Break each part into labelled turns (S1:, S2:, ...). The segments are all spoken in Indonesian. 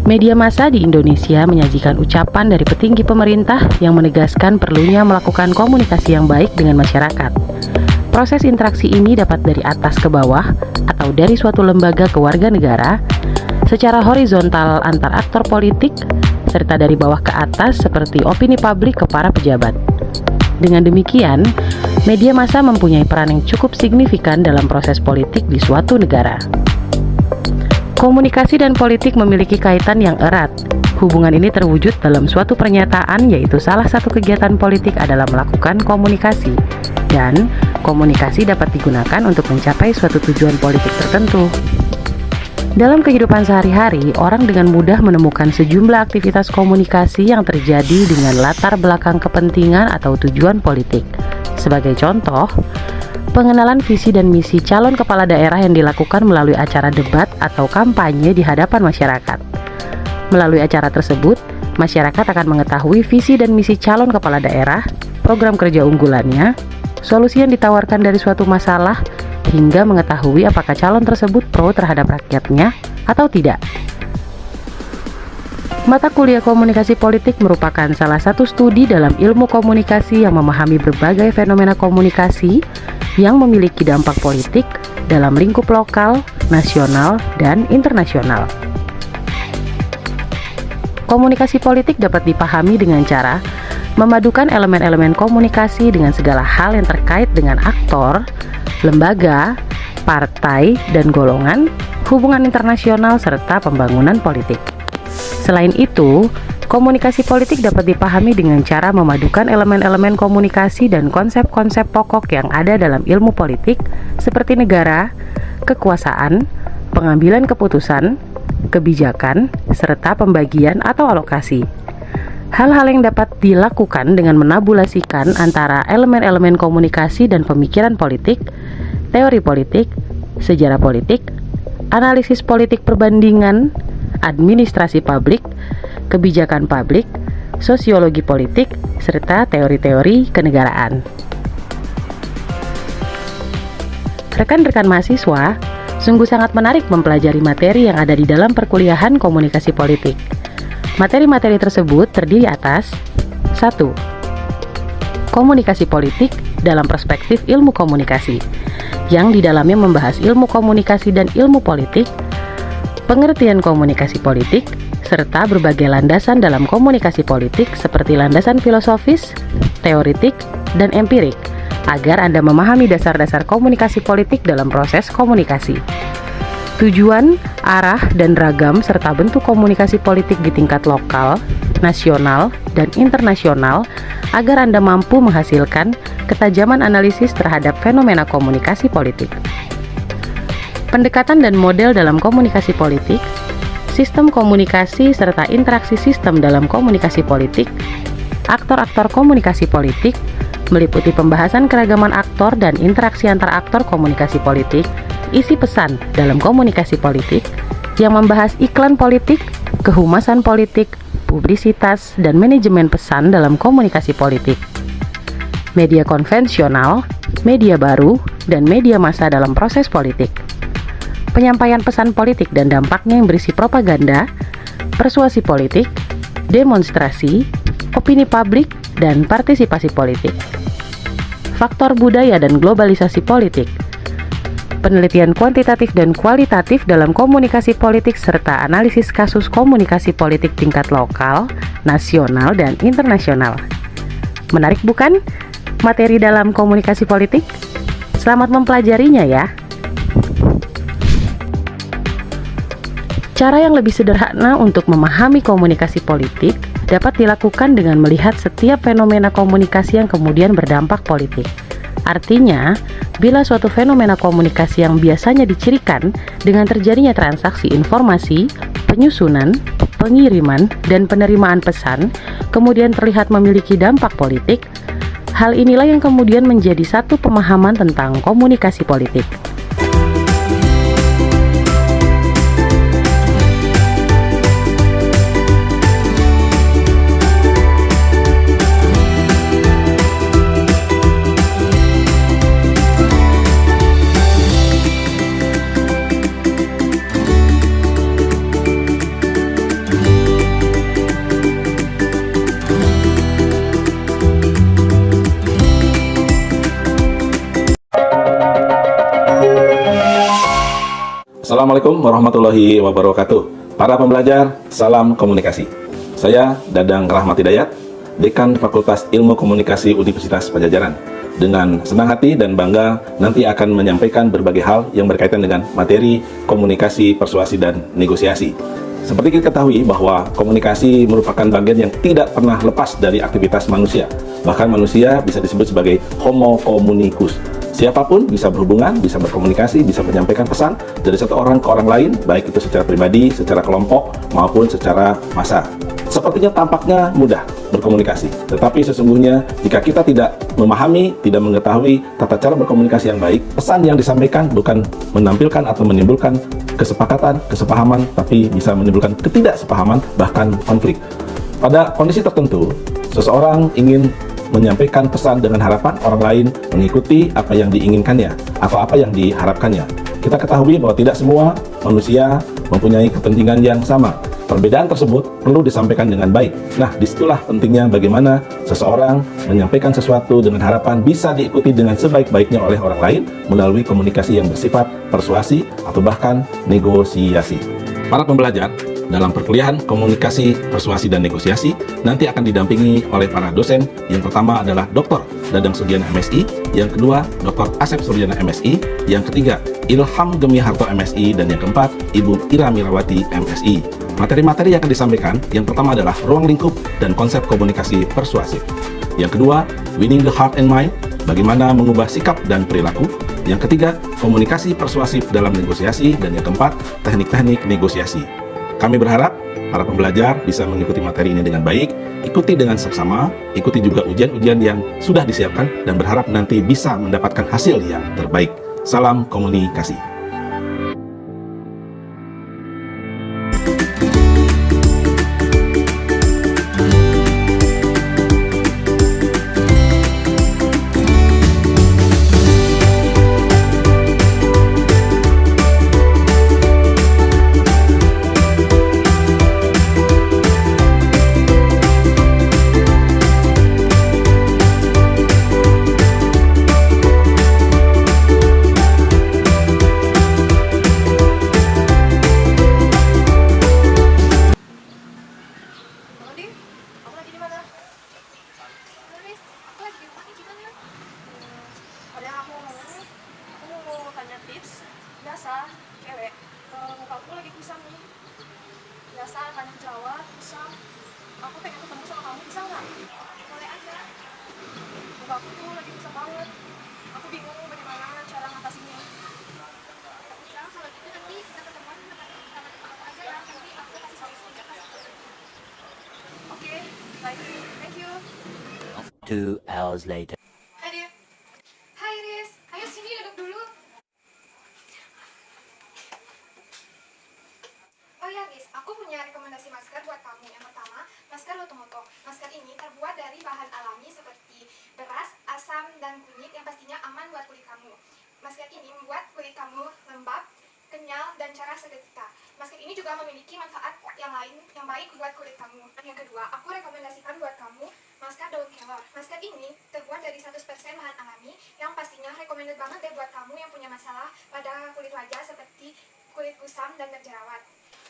S1: Media massa di Indonesia menyajikan ucapan dari petinggi pemerintah yang menegaskan perlunya melakukan komunikasi yang baik dengan masyarakat. Proses interaksi ini dapat dari atas ke bawah atau dari suatu lembaga ke warga negara, secara horizontal antar aktor politik, serta dari bawah ke atas seperti opini publik ke para pejabat. Dengan demikian, media massa mempunyai peran yang cukup signifikan dalam proses politik di suatu negara. Komunikasi dan politik memiliki kaitan yang erat. Hubungan ini terwujud dalam suatu pernyataan, yaitu salah satu kegiatan politik adalah melakukan komunikasi. Dan komunikasi dapat digunakan untuk mencapai suatu tujuan politik tertentu. Dalam kehidupan sehari-hari, orang dengan mudah menemukan sejumlah aktivitas komunikasi yang terjadi dengan latar belakang kepentingan atau tujuan politik. Sebagai contoh, pengenalan visi dan misi calon kepala daerah yang dilakukan melalui acara debat atau kampanye di hadapan masyarakat. Melalui acara tersebut, masyarakat akan mengetahui visi dan misi calon kepala daerah, program kerja unggulannya, solusi yang ditawarkan dari suatu masalah, hingga mengetahui apakah calon tersebut pro terhadap rakyatnya atau tidak. Mata kuliah komunikasi politik merupakan salah satu studi dalam ilmu komunikasi yang memahami berbagai fenomena komunikasi yang memiliki dampak politik dalam lingkup lokal, nasional, dan internasional. Komunikasi politik dapat dipahami dengan cara memadukan elemen-elemen komunikasi dengan segala hal yang terkait dengan aktor, lembaga, partai, dan golongan, hubungan internasional, serta pembangunan politik. Selain itu, komunikasi politik dapat dipahami dengan cara memadukan elemen-elemen komunikasi dan konsep-konsep pokok yang ada dalam ilmu politik, seperti negara, kekuasaan, pengambilan keputusan, kebijakan, serta pembagian atau alokasi. Hal-hal yang dapat dilakukan dengan menabulasikan antara elemen-elemen komunikasi dan pemikiran politik, teori politik, sejarah politik, analisis politik perbandingan, administrasi publik, kebijakan publik, sosiologi politik, serta teori-teori kenegaraan. Rekan-rekan mahasiswa, sungguh sangat menarik mempelajari materi yang ada di dalam perkuliahan komunikasi politik. Materi-materi tersebut terdiri atas 1. Komunikasi politik dalam perspektif ilmu komunikasi, yang di dalamnya membahas ilmu komunikasi dan ilmu politik, pengertian komunikasi politik, serta berbagai landasan dalam komunikasi politik seperti landasan filosofis, teoritik, dan empirik, agar Anda memahami dasar-dasar komunikasi politik dalam proses komunikasi. Tujuan, arah, dan ragam serta bentuk komunikasi politik di tingkat lokal, nasional, dan internasional agar Anda mampu menghasilkan ketajaman analisis terhadap fenomena komunikasi politik. Pendekatan dan model dalam komunikasi politik, sistem komunikasi serta interaksi sistem dalam komunikasi politik, aktor-aktor komunikasi politik, meliputi pembahasan keragaman aktor dan interaksi antar aktor komunikasi politik, isi pesan dalam komunikasi politik, yang membahas iklan politik, kehumasan politik, publisitas, dan manajemen pesan dalam komunikasi politik. Media konvensional, media baru, dan media massa dalam proses politik. Penyampaian pesan politik dan dampaknya yang berisi propaganda, persuasi politik, demonstrasi, opini publik, dan partisipasi politik. Faktor budaya dan globalisasi politik. Penelitian kuantitatif dan kualitatif dalam komunikasi politik serta analisis kasus komunikasi politik tingkat lokal, nasional, dan internasional. Menarik bukan materi dalam komunikasi politik? Selamat mempelajarinya ya. Cara yang lebih sederhana untuk memahami komunikasi politik dapat dilakukan dengan melihat setiap fenomena komunikasi yang kemudian berdampak politik. Artinya, bila suatu fenomena komunikasi yang biasanya dicirikan dengan terjadinya transaksi informasi, penyusunan, pengiriman, dan penerimaan pesan, kemudian terlihat memiliki dampak politik, hal inilah yang kemudian menjadi satu pemahaman tentang komunikasi politik.
S2: Assalamualaikum warahmatullahi wabarakatuh. Para pembelajar, salam komunikasi. Saya Dadang Rahmat Hidayat, Dekan Fakultas Ilmu Komunikasi Universitas Padjadjaran. Dengan senang hati dan bangga nanti akan menyampaikan berbagai hal yang berkaitan dengan materi komunikasi, persuasi, dan negosiasi. Seperti kita ketahui bahwa komunikasi merupakan bagian yang tidak pernah lepas dari aktivitas manusia. Bahkan manusia bisa disebut sebagai homo communicus. Siapapun bisa berhubungan, bisa berkomunikasi, bisa menyampaikan pesan dari satu orang ke orang lain, baik itu secara pribadi, secara kelompok, maupun secara massa. Sepertinya tampaknya mudah berkomunikasi, tetapi sesungguhnya jika kita tidak memahami, tidak mengetahui tata cara berkomunikasi yang baik, pesan yang disampaikan bukan menampilkan atau menimbulkan kesepakatan, kesepahaman, tapi bisa menimbulkan ketidaksepahaman, bahkan konflik. Pada kondisi tertentu, seseorang ingin menyampaikan pesan dengan harapan orang lain mengikuti apa yang diinginkannya atau apa yang diharapkannya. Kita ketahui bahwa tidak semua manusia mempunyai kepentingan yang sama. Perbedaan tersebut perlu disampaikan dengan baik. Nah, disitulah pentingnya bagaimana seseorang menyampaikan sesuatu dengan harapan bisa diikuti dengan sebaik-baiknya oleh orang lain melalui komunikasi yang bersifat persuasi atau bahkan negosiasi. Para pembelajar, dalam perkuliahan komunikasi, persuasi, dan negosiasi nanti akan didampingi oleh para dosen. Yang pertama adalah Dr. Dadang Sugiana MSI, yang kedua Dr. Asep Suryana MSI, yang ketiga Ilham Gemiharto MSI, dan yang keempat Ibu Ira Mirawati MSI. Materi-materi yang akan disampaikan yang pertama adalah ruang lingkup dan konsep komunikasi persuasif. Yang kedua, winning the heart and mind, bagaimana mengubah sikap dan perilaku. Yang ketiga, komunikasi persuasif dalam negosiasi, dan yang keempat, teknik-teknik negosiasi. Kami berharap para pembelajar bisa mengikuti materi ini dengan baik, ikuti dengan seksama, ikuti juga ujian-ujian yang sudah disiapkan, dan berharap nanti bisa mendapatkan hasil yang terbaik. Salam komunikasi.
S3: Biasa, cewek, muka aku lagi kusam nih. Biasa, tanya jerawat, kusam. Aku pengen ketemu sama kamu, bisa nggak? Boleh aja. Muka aku tuh lagi kusam banget. Aku bingung bagaimana cara ngatasinnya. Ya, kalau gitu nanti kita ketemuan di tempat aja ya. Nanti aku kasih solusi ya. Oke, baik. Thank you.
S4: 2 hours later.
S3: Hai, Dia. Hai, Riz. Ayo sini duduk dulu. Oh ya guys, aku punya rekomendasi masker buat kamu. Yang pertama, masker Lotomoto. Masker ini terbuat dari bahan alami seperti beras, asam, dan kunyit yang pastinya aman buat kulit kamu. Masker ini membuat kulit kamu lembab, kenyal, dan cerah seketika. Masker ini juga memiliki manfaat yang lain yang baik buat kulit kamu. Yang kedua, aku rekomendasikan buat kamu masker daun kelor. Masker ini terbuat dari 100% bahan alami yang pastinya recommended banget deh buat kamu yang punya masalah pada kulit wajah seperti kulit kusam dan berjerawat.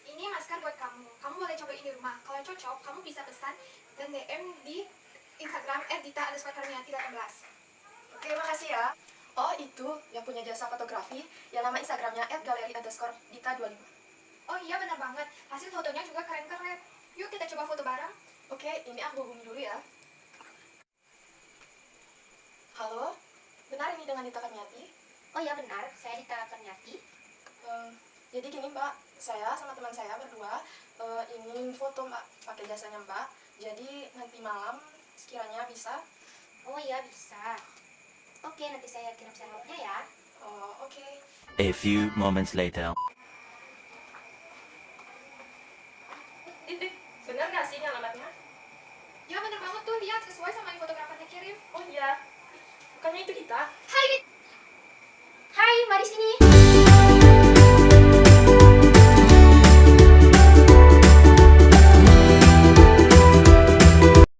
S3: Ini masker buat kamu. Kamu boleh cobain di rumah. Kalau cocok, kamu bisa pesan dan DM di Instagram @dita_karniati18. Oke, makasih ya. Oh, itu yang punya jasa fotografi yang nama Instagramnya @galeri_dita25. Oh iya, benar banget. Hasil fotonya juga keren-keren. Yuk kita coba foto bareng. Oke, ini aku hubungi dulu ya. Halo, benar ini dengan Dita Karniati?
S5: Oh iya benar, saya Dita Karniati.
S3: Jadi gini Mbak, saya sama teman saya berdua ingin foto Mbak, pakai jasanya Mbak. Jadi nanti malam sekiranya bisa.
S5: Oh iya bisa. Oke, nanti saya kirim sampelnya ya.
S3: Oh, oke.
S4: A few moments later.